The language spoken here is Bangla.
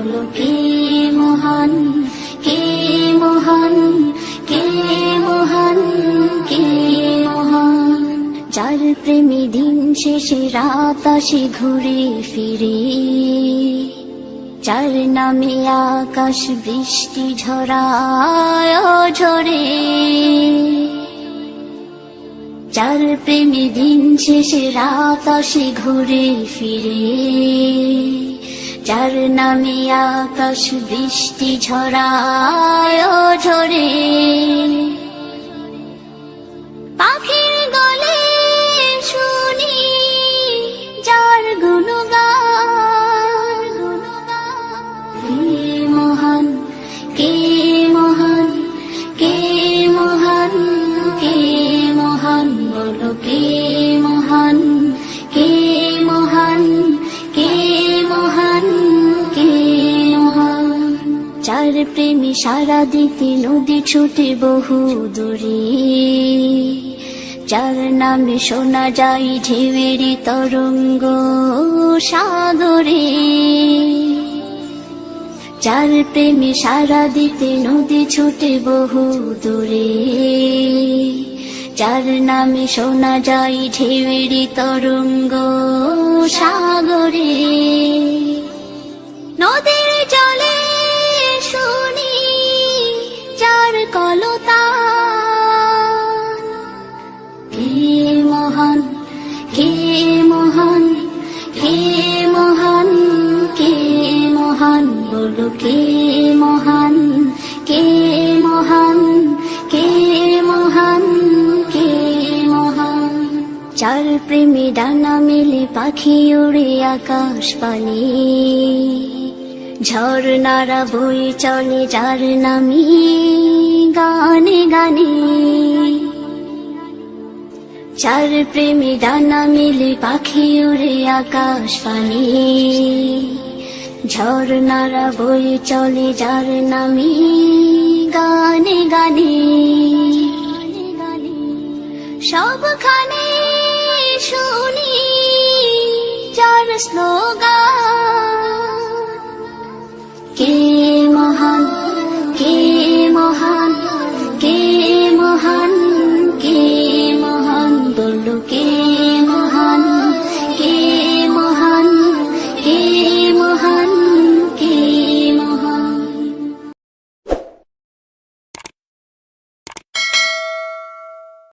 বলো কে মহান, কে মহান, কে মহান, কে মহান। যার প্রেমে দিন শেষে রাত আসে ঘুরে ফিরে, যার নামে আকাশ বৃষ্টি ঝরায় ঝরে, যার প্রেমে দিন শেষে রাত আসে ঘুরে ফিরে, যার নামে আকাশ বৃষ্টি ঝরায় ঝরে। পাখির গলে শুনি যার গুণগান, কে মহান, কে মহান, কে মহান, কে মহান, বলো কে মহান, কে মহান, কে মহান, কে মহান। যার প্রেমে সারা দিতে নদী ছুটে বহু দূরে, যার নামে শোনা যায় ঢেউয়ের তরঙ্গ সাগরে, যার প্রেমে সারা দিতে নদী ছুটে বহু দূরে, যার নামে শোনা যায় ঢেউয়ের তরঙ্গ সাগরে। নদীর জলে শুনি যার কলতান, কে মহান, কে মহান, কে মহান, কে মহান, বলো কে মহান, কে মহান, কে মহান, কে মহান। যার প্রেমে ডানা মেলে পাখি উড়ে আকাশ পানে, ঝর্ণারা বয়ে চলে যার নামে গানে গানে, যার প্রেমে ডানা মেলে পাখি উড়ে আকাশ পানে, ঝর্ণারা বয়ে চলে যার নামে গানে গানে। সবখানে শুনি যার স্লোগান,